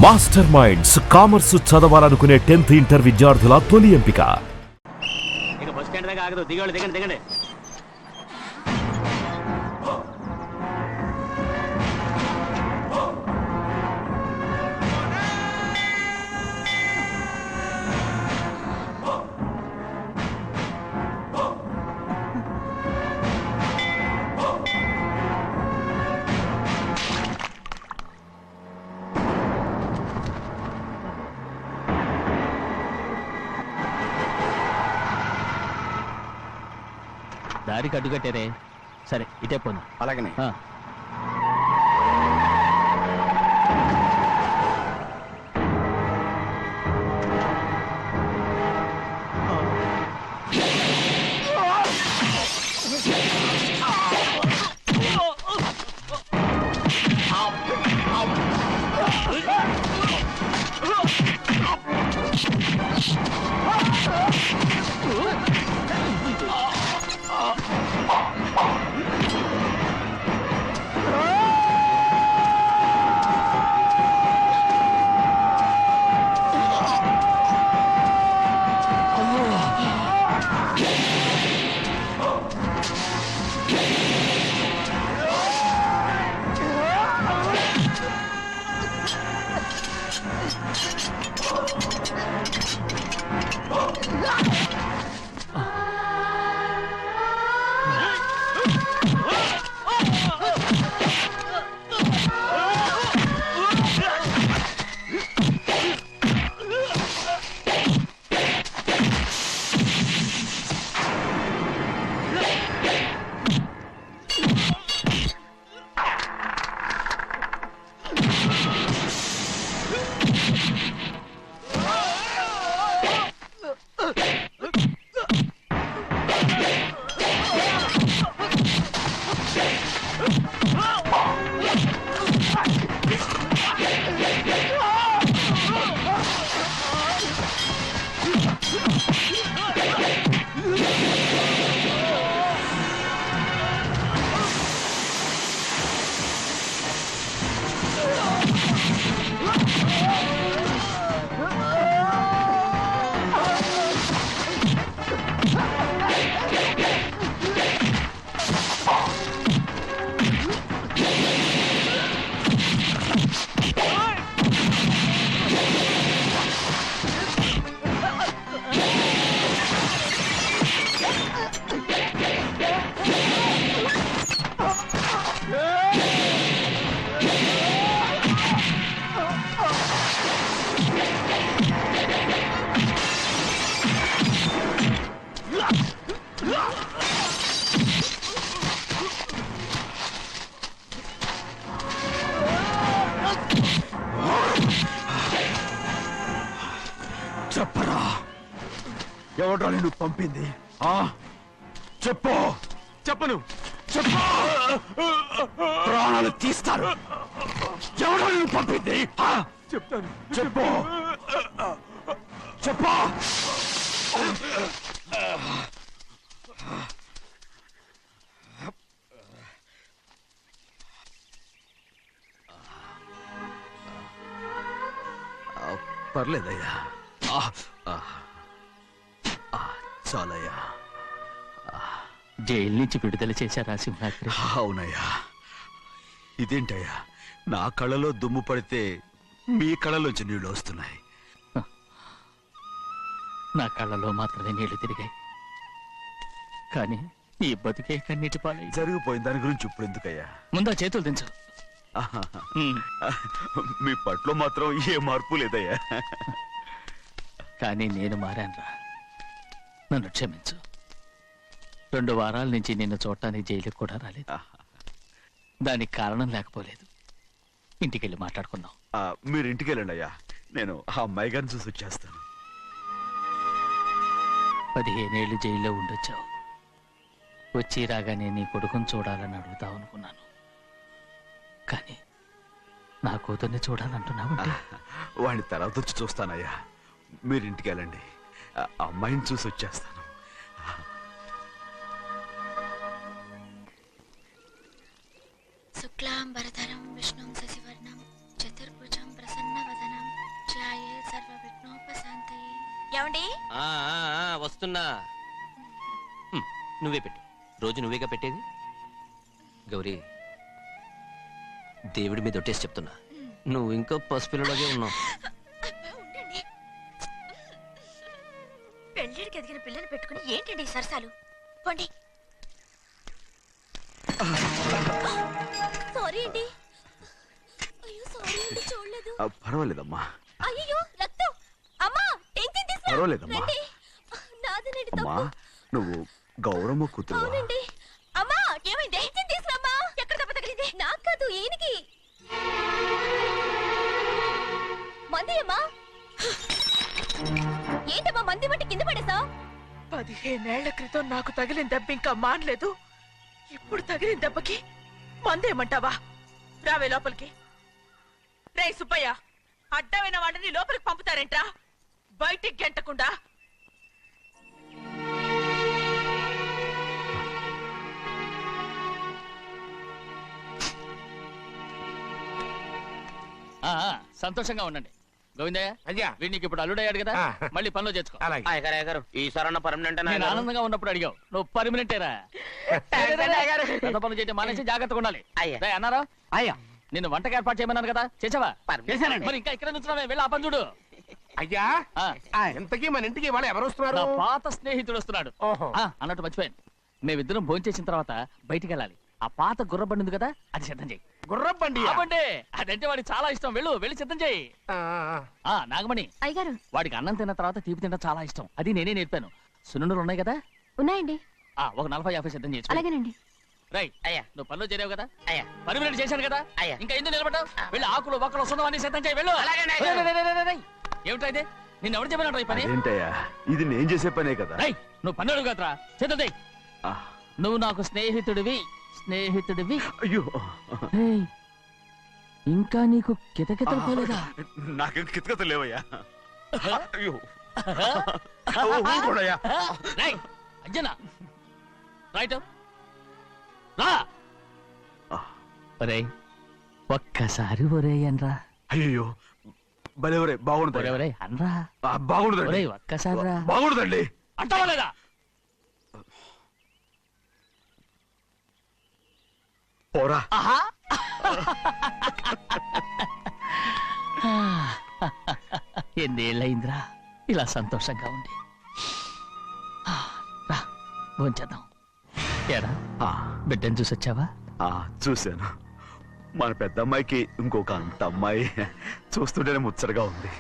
Master minds commerce చదవాలనుకునే 10th inter విద్యార్థుల తొలి ఎంపిక. ఇక బస్ స్టాండ్ దాకా ఆగదు, దిగండి దిగండి దిగండి. దారికి అడ్డుకట్టారే, సరే ఇటే పోను. అలాగనే చెప్పరా, ఎవడ్రా నిన్ను పంపింది? చెప్పు. చెప్పను. చెప్పు, ప్రాణాలు తీస్తారు. ఎవడ్రా నిన్ను పంపింది? చెప్తాను. చెప్పు చెప్పు. పర్లేదయ్యా, చాలయ్యా. జైలు నుంచి విడుదల చేశారా సింహాద్రి? అవునయ్యా. ఇదేంటయ్యా, నా కళ్ళలో దుమ్ము పడితే మీ కళ్ళలోంచి నీళ్లు వస్తున్నాయి. నా కళ్ళలో మాత్రమే నీళ్లు తిరిగాయి, కానీ ఈ బతుకే కన్నీటి పాలై. జరిగిపోయిన దాని గురించి ఇప్పుడు ఎందుకయ్యా? ముందా చేతులు దించు. మీ పట్లో మాత్రం ఏ మార్పు లేదయ్యా. కానీ నేను మారానురా, నన్ను క్షమించు. 2 వారాల నుంచి నిన్ను చూడటానికి జైలుకి కూడా రాలేదు. దానికి కారణం లేకపోలేదు. ఇంటికెళ్ళి మాట్లాడుకుందాం. మీరు ఇంటికి వెళ్ళండి అయ్యా, నేను ఆ అమ్మాయి గారిని చూసి వచ్చేస్తాను. 15 ఏళ్ళు జైల్లో ఉండొచ్చావు. వచ్చి రాగానే నీ కొడుకుని చూడాలని అడుగుతావు అనుకున్నాను, కానీ నా కూతుర్ని చూడాలంటున్నావు. వాడిని తర్వాత వచ్చి చూస్తానయ్యా, మీరు ఇంటికి వెళ్ళండి, అమ్మాయిని చూసి వచ్చేస్తాను. శుక్లాంబరధరం విష్ణుం శశివర్ణం చతుర్భుజం ప్రసన్నవదనం వస్తున్నా. నువ్వే పెట్టు. రోజు నువ్వేగా పెట్టేది. గౌరీ, దేవుడి మీద ఒట్టేసి చెప్తున్నా, నువ్వు ఇంకా పసిపిల్లలాగే ఉన్నావు. పెళ్ళిడికి ఎదిగిన పిల్లని పెట్టుకుని ఏంటండి సరసాలు? పోండి. సారీ అండి. అయ్యో సారీ అండి, చూడలేదు. పర్వాలేదమ్మా. అయ్యో రక్తం. అమ్మా టెన్షన్ తీసుకురా. పర్వాలేదమ్మా. రండి. నాదనండి అమ్మా, తప్పు. నువ్వు గౌరమ్మ కూతురు. అవునండి. అమ్మా ఏమైంది? టెన్షన్ తీసుకురామ్మా. ఎక్కడ దెబ్బ తగిలింది? నాకు కాదు, ఈయనకి. మంది అమ్మా. ఏంటమ్మా మంది బట్టి కింద పడేసా? 15 ఏళ్ల క్రితం నాకు తగిలిన దెబ్బ ఇంకా మానలేదు. ఇప్పుడు తగిలిన దెబ్బకి మందేమంటావా? రావే లోపలికి. రే సుబ్బయ్య, అడ్డమైన వాడిని లోపలికి పంపుతారేంట్రా? బయటికి గెంటకుండా. సంతోషంగా ఉండండి. గోవిందయ్య, అయ్యా, వీడికి ఇప్పుడు అల్లుడయ్యాడు కదా, మళ్ళీ పనిలో చేర్చుకో. అలాగే. ఈసారన్న పర్మనెంట్ నేను ఆనందంగా ఉన్నప్పుడు అడిగావు, నువ్వు పర్మనెంటేరా? పెద్ద పనులు చేయడం మానేసి జాగ్రత్తగా ఉండాలి. రేయ్, అన్నారా? అయ్యా, నిన్ను వంటకి ఏర్పాటు చేయమన్నాను కదా, చేసావా? చేశానండి. మరి ఇంకా ఇక్కడ నుంచున్నావే, వెళ్ళి ఆ పని చూడు. అయ్యా, ఇంతకీ మన ఇంటికి ఇవాళ ఎవరు వస్తున్నారు? నా పాత స్నేహితుడు వస్తున్నాడు. ఓహో. అన్నట్టు మర్చిపోయాను, మేమిద్దరం భోంచేసిన తర్వాత బయటికి వెళ్ళాలి. ఆ పాత గుర్రబండి ఉంది కదా, అది సిద్ధం చేయి. గుర్రబండి? బండి అదంటే వాడికి చాలా ఇష్టం. వెళ్ళి సిద్ధం చేయి. నాగమణి, అయ్యగారు వాడికి అన్నం తిన్న తర్వాత తీపి తినడం చాలా ఇష్టం. అది నేనే నేర్పాను. సున్నుండలు ఉన్నాయి కదా? ఉన్నాయండి. ఒక 40-50 సిద్ధం చేసి. అలాగేనండి. రై, అయ్యా, నువ్వు పనిలో చేరావు కదా, అయ్యా, పర్మనెంట్ చేశాను కదా, అయ్యా, ఇంకా ఎందుకు నిలబడ్డావు? వెళ్ళి ఆకులు బొక్కలు వస్తుందో అన్ని సిద్ధం చేయి. వెళ్ళు. ఏమిటా ఇది? నిన్ను ఎవరు చెప్పినట్టు ఈ పని? ఏంటయ్యా, ఇది నేను చేసే పనే కదా. రై, నువ్వు పన్నుడు కదరా, సిద్ధం చేయి. నువ్వు నాకు స్నేహితుడివి. అయ్యో, ఏయ్, ఇంకా నీకు కితకితలు పోలేదా? నాకేం కితకత లేవయ్యా. అయ్యో, ఊరుకోడయ్యా. రేయ్, అంజనా, రైట్ రా. ఒరేయ్, ఒక్కసారి ఒరేయ్ అనరా. అయ్యో, భలేవరే, బాగుండదు. ఒరేయ్ అనరా. బాగుండదండి. ఒరేయ్, ఒక్కసారి రా. బాగుండదండి. అంటావా లేదా? పోరా. ఎన్నేళ్ళయిందిరా ఇలా సంతోషంగా ఉండి. రా, భోంచేద్దాం. ఏరా, బిడ్డను చూసొచ్చావా? చూశాను. మన పెద్ద అమ్మాయికి ఇంకొక అంత అమ్మాయి. చూస్తుంటేనే ముచ్చటగా ఉంది.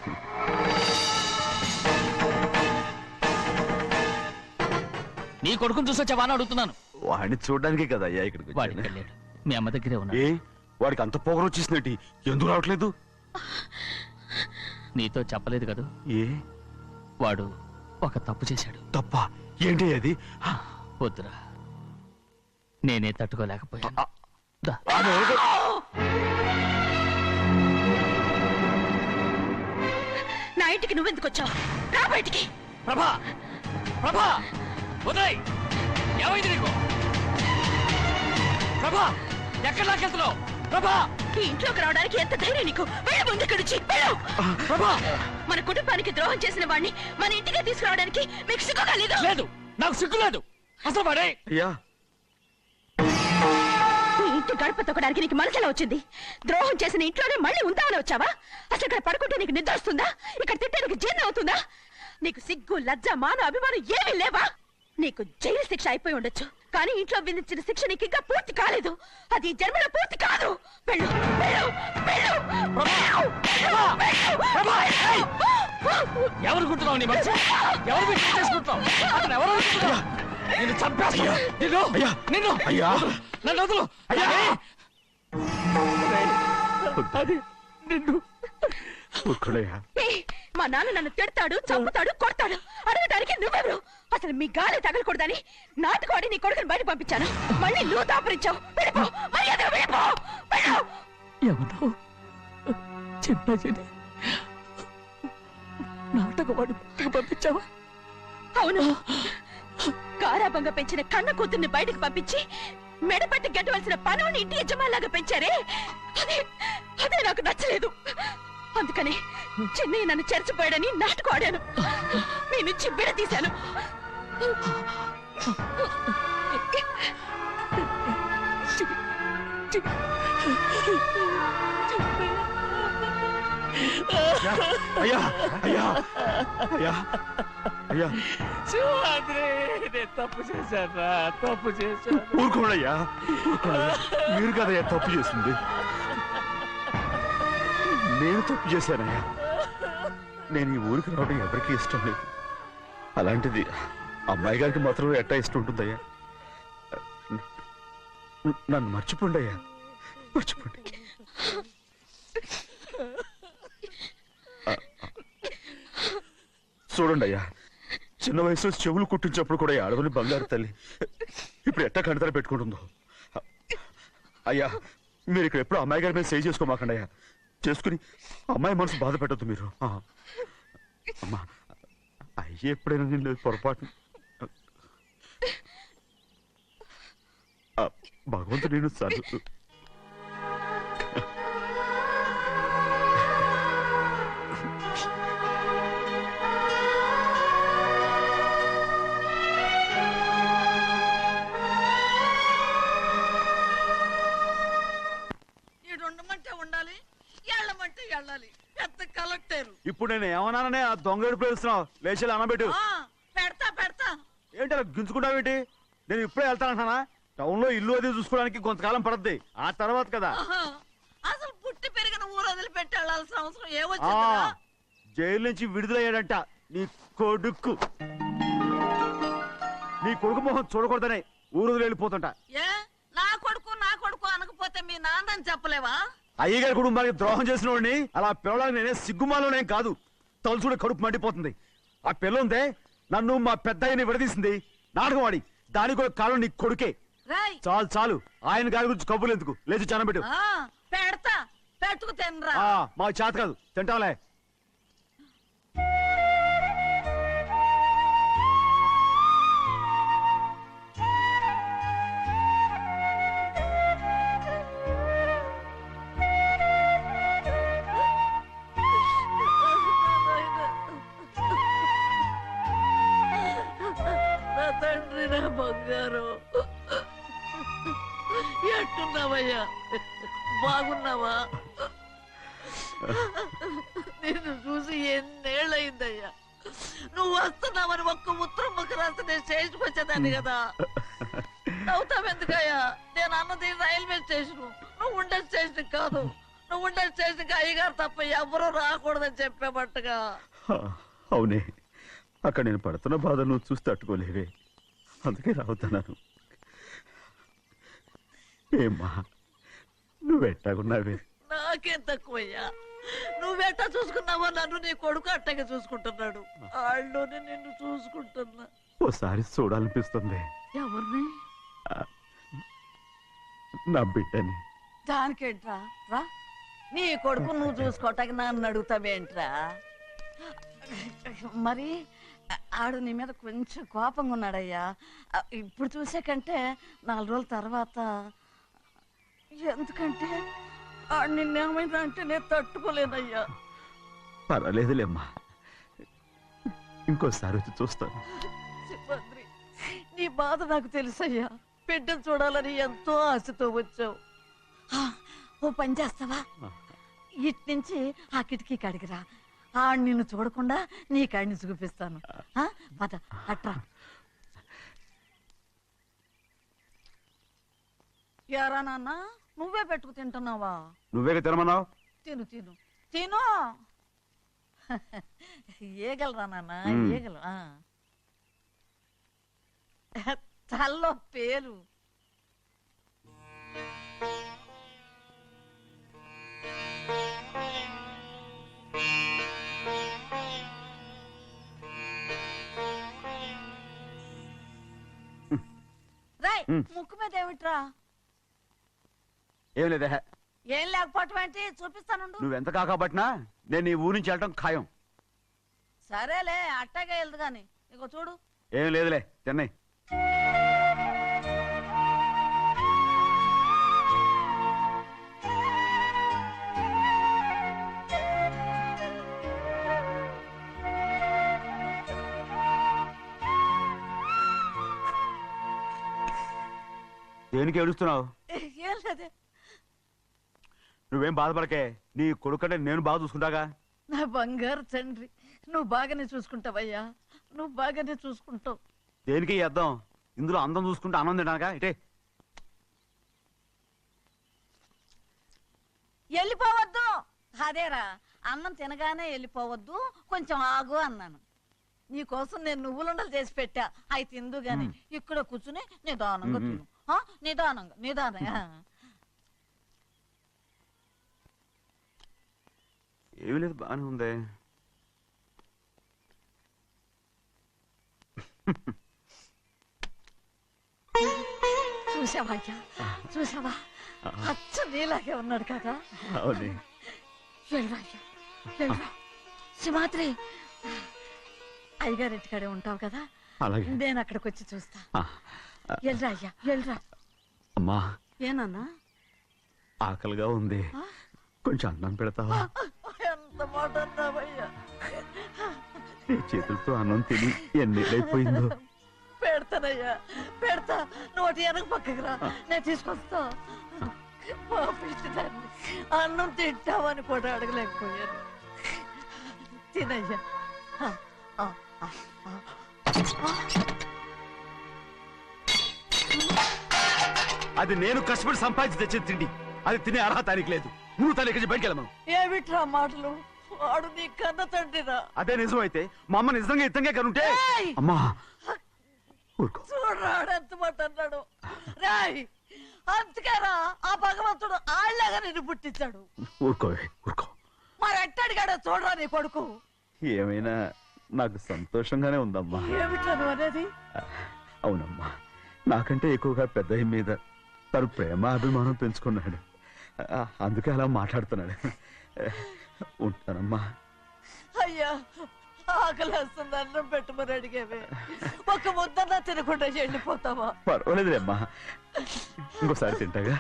నీ కొడుకుని చూసొచ్చావా అని అడుగుతున్నాను. వాడిని చూడడానికి కదా అయ్యా ఇక్కడికి వాడికి వచ్చాను. వెళ్ళాడు, మీ అమ్మ దగ్గరే ఉన్నా. ఏ, వాడికి అంత పొగరు వచ్చేసినట్టు ఎందుకు రావట్లేదు? నీతో చెప్పలేదు కదూ? ఏ, వాడు ఒక తప్పు చేశాడు. తప్ప ఏంటి అది? వద్దురా, నేనే తట్టుకోలేకపోయాను. దా. నా ఇంటికి నువ్వెందుకు వచ్చావు? రా బయటికి. ప్రభా, ప్రభా, వదిలేయ్. ఏమైంది నీకు? ప్రభా, ఎక్కడ లాకెళ్తున్నావు? ప్రభా, ఈ ఇంట్లోకి రావడానికి ఎంత ధైర్యం నీకు? వెళ్ళు ముందు ఇక్కడి నుంచి, వెళ్ళు. ప్రభా, మన కుటుంబానికి ద్రోహం చేసిన వాడిని మన ఇంటికి తీసుకురావడానికి మీకు సిగ్గుగా లేదు? లేదు, నాకు సిగ్గు లేదు అసలు. వాడే అయ్యా, ఈ ఇంటి గడప తొక్కడానికి నీకు మనసులో వచ్చింది. ద్రోహం చేసిన ఇంట్లోనే మళ్ళీ ఉందామని వచ్చావా? అసలు ఇక్కడ పడుకుంటే నీకు నిద్ర వస్తుందా? ఇక్కడ తింటే నీకు జీర్ణం అవుతుందా? నీకు సిగ్గు, లజ్జ, మాన, అభిమానం ఏమీ లేవా? నీకు జైలు శిక్ష అయిపోయి ఉండొచ్చు, కానీ ఇంట్లో విధించిన శిక్ష నీకు ఇంకా పూర్తి కాలేదు. అది ఈ జన్మలో పూర్తి కాదు. వెళ్ళు, వెళ్ళు, వెళ్ళు, ఎవరు కుంటున్నావు? నీ మనసు ఎవరు చేసుకుంటున్నావు? అతను ఎవరు అనుకుంటున్నావు? నిన్ను చంపేస్తా. నిన్ను అయ్యా, నన్ను వదులు. అది నిన్ను. మా నాన్న నన్ను తిడతాడు, చంపుతాడు, కొడతాడు. అడగడానికి నువ్వెవరు? అసలు మీ గాలి తగలకూడదని నాటుకోడి నీ కొడుకుని బయట పంపించాను. మళ్ళీ నువ్వు దాపరించావు. వెళ్ళిపో, మర్యాదగా వెళ్ళిపో, వెళ్ళు. ఎవరు చెప్పని నాటకవాడు పంపించావా? అవును, గారాబంగా పెంచిన కన్న కూతుర్ని బయటకు పంపించి మెడపట్టి గెట్టవలసిన పనుని ఇంటి యజమానిలాగా పెంచారే, అదే నాకు నచ్చలేదు. అందుకని చెన్నై నన్ను చెరచిపోయాడని నాటకం ఆడాను. మీ నుంచి విడదీశాను. అయ్యా అయ్యా అయ్యా అయ్యా సింహాద్రి, నేను తప్పు చేశాను, తప్పు చేశాను. ఊరుకోండయ్యా, మీరు కదయ్యా తప్పు చేసింది. నేను తప్పు చేశానయ్యా. నేను ఈ ఊరికి రావడం ఎవరికీ ఇష్టం లేదు. అలాంటిది అమ్మాయి గారికి మాత్రం ఎట్టా ఇష్టం ఉంటుందయ్యా. నన్ను మర్చిపోండి అయ్యా, మర్చిపోండి. చూడండి అయ్యా, చిన్న వయసులో చెవులు కుట్టించినప్పుడు కూడా ఆడవని బంగారు తల్లి ఇప్పుడు ఎట్టా కంటతర పెట్టుకుంటుందో. అయ్యా, మీరు ఇక్కడ ఎప్పుడు అమ్మాయి గారి మీద సేవ్ చేసుకోమాకండి అయ్యా. చేసుకుని అమ్మాయి మనసు బాధ పెట్టద్దు మీరు. అమ్మా, అయ్యే ఎప్పుడైనా నేను పొరపాటు భగవంతుడు నేను సర్దు. ఉండాలి, ఎళ్ళమంటే వెళ్ళాలి. పెద్ద కలెక్టర్. ఇప్పుడు నేను ఏమన్నాననే ఆ దొంగ ఏడుపు వేస్తున్నావు. లేచి అనబెట్టు. పెడతా పెడతా. ఏంటి అలా గించుకుంటావేంటి? నేను ఇప్పుడే వెళ్తానంటానా? టౌన్ లో ఇల్లు అది చూసుకోవడానికి కొంతకాలం పడద్ది. ఆ తర్వాత కదా. అసలు పుట్టి పెరిగిన ఊరు వదిలిపెట్టి వెళ్ళాల్సిన అవసరం ఏమొచ్చింది? జైలు నుంచి విడుదలయ్యాడంట నీ కొడుకు. నీ కొడుకు మొహం చూడకూడదనే ఊరు వదిలి వెళ్ళిపోతుంటా. ఏ నా కొడుకు అనకపోతే మీ నాన్నని చెప్పలేవా? అయ్యగారి కుటుంబానికి ద్రోహం చేసిన వాడిని అలా పిల్లడానికి నేనే సిగ్గుమాలోనేం కాదు. తలుచుకుంటే కడుపు మండిపోతుంది. ఆ పిల్లందే నన్ను మా పెద్దయ్యని విడదీసింది. నాటకం ఆడి దానికి కూడా కారణం నీ కొడుకే. చాలు చాలు, ఆయన గారి గురించి కబుర్లు ఎందుకు? లేచి చనబెట్టు. పెడతా, పెట్టుకు తినరా. మా చేత కాదు, తింటాంలే. తండ్రి, నా బంగారు, ఎట్టున్నావయ్యా? బాగున్నావా? నిన్ను చూసి ఎన్నేళ్ళయిందయ్యా. నువ్వు వస్తున్నావని ఒక్క ఉత్తరం ముక్క రాస్తే నేను స్టేషన్కి వచ్చేదాన్ని కదా. నవ్వుతావెందుకయ్యా? నేను అన్నది రైల్వే స్టేషన్, నువ్వు ఉండే స్టేషన్ కాదు. నువ్వు ఉండే స్టేషన్కి అయ్యగారు తప్ప ఎవరూ రాకూడదని చెప్పేమట్టుగా. అవునే, అక్కడ నేను పడుతున్న బాధ నువ్వు చూసి తట్టుకోలేవే, అందుకే రావుతున్నాను. ఏమ్మా, నువ్వెట్టాగున్నావే? నాకేం తక్కువయ్యా. నువ్వెట్టా చూసుకున్నావో నన్ను నీ కొడుకు అట్టగా చూసుకుంటున్నాడు. వాళ్ళలోనే నిన్ను చూసుకుంటున్నా. ఓసారి చూడాలనిపిస్తుంది. ఎవరిని? నా బిడ్డని. దానికేంట్రా? రా, నీ కొడుకు నువ్వు చూసుకోవటానికి నన్ను అడుగుతావేంట్రా? మరి ఆడు నీ మీద కొంచెం కోపంగా ఉన్నాడయ్యా. ఇప్పుడు చూసే కంటే 4 రోజుల తర్వాత. ఎందుకంటే ఆడు నిన్నేమైనా అంటే నేను తట్టుకోలేనయ్యా. పర్వాలేదులేమ్మా, ఇంకోసారి వచ్చి చూస్తాను. సింహాద్రి, నీ బాధ నాకు తెలుసయ్యా. బిడ్డను చూడాలని ఎంతో ఆశతో వచ్చావు. ఓ పని చేస్తావా? ఇటు నుంచి ఆ కిటికీ కాడికిరా. నిన్ను చూడకుండా నీ కాడిని చూపిస్తాను. పద అట్రా. యారా నాన్న, నువ్వే పెట్టుకు తింటున్నావా? నువ్వే తినమన్నావు. తిను తిను తిను. ఏగలరా నాన్న, ఏగలు. తల్లో పేరు. ముక్కు మీద ఏమిట్రా? ఏం లేదే. ఏం లేకపోవటం ఏంటి? చూపిస్తాను. నువ్వెంత కాకబట్టినా నేను ఈ ఊరి నుంచి వెళ్ళటం ఖాయం. సరేలే, అట్టాగే వెళ్దు గాని. ఇగో చూడు. ఏం లేదులే, తిన్నాయి. దేనికి ఏడుస్తున్నావు? ఏం లేదే. నువ్వేం బాధపడకే, నీ కొడుకంటే నేను బాగా చూసుకుంటాగా. నా బంగారు తండ్రి, నువ్వు బాగానే చూసుకుంటావయ్యా, నువ్వు బాగానే చూసుకుంటావు. దేనికి అర్థం? ఇందులో అందం చూసుకుంటే ఆనందం తినాగా. ఇటే వెళ్ళిపోవద్దు. అదేరా, అన్నం తినగానే వెళ్ళిపోవద్దు, కొంచెం ఆగు అన్నాను. నీకోసం నేను నువ్వులుండలు చేసి పెట్టా, అవి తిందు గాని ఇక్కడ కూర్చుని నిదానంగా తిను. నిదానంగా నిదానంగా. ఏమీ లేదు, బాగానే ఉంది. చూసావా అయ్యా, చూసావా? అచ్చ నీలాగే ఉన్నాడు కదా. అవునే. వెళ్ళరా అయ్యా, వెళ్ళరా. సింహాద్రి, అయ్యగారింటికాడే ఉంటావు కదా, అలాగే. నేను అక్కడికి వచ్చి చూస్తా. వెళ్ళరా అయ్యా, వెళ్ళరా. అమ్మా, ఏనన్నా? ఆకలిగా ఉంది, కొంచెం అన్నం పెడతావా? ఎంత మాట అన్నావయ్యా. నీ చేతులతో అన్నం తిని ఎన్నేళ్ళైపోయిందో. పెడతానయ్యా, పెడతా. నోటి వెనక పక్కకి రా, నేను తీసుకొస్తా. పాపించదాన్ని అన్నం తింటావని కూడా అడగలేకపోయాను. తినయ్యా. అది నేను కష్టపడి సంపాదించి తెచ్చేది తిండి, అది తినే అర్హత ఆయనకి లేదు. నువ్వు తన ఇక్కడి బయటికి వెళ్ళమను. ఏమిట్రా మాటలు? వాడు నీ కన్న తండ్రిరా. అదే నిజం అయితే మా అమ్మ నిజంగా ఇతంగా కనుంటే. అమ్మా ఊరుకో. చూడరాడు ఎంత మాట అన్నాడు. రాయ్, అందుకేరా ఆ భగవంతుడు ఆళ్ళగా నిన్ను పుట్టించాడు. ఊరుకో ఊరుకో. మరి ఎట్టడిగాడో చూడరా నీ కొడుకు. ఏమైనా నాకు సంతోషంగానే ఉందమ్మా. ఏమిట్రా నువ్వు అనేది? అవునమ్మా, నాకంటే ఎక్కువగా పెద్ద మీద తను ప్రేమ అభిమానం పెంచుకున్నాడు, అందుకే అలా మాట్లాడుతున్నాడు. ఉంటానమ్మా. అయ్యా, ఆకలేస్తుంది, అన్నం పెట్టమని అడిగేవే. ఒక ముద్దన్నా తినకుండా వెళ్ళిపోతావా? పర్వాలేదులేమ్మా, ఇంకోసారి తింటాగా.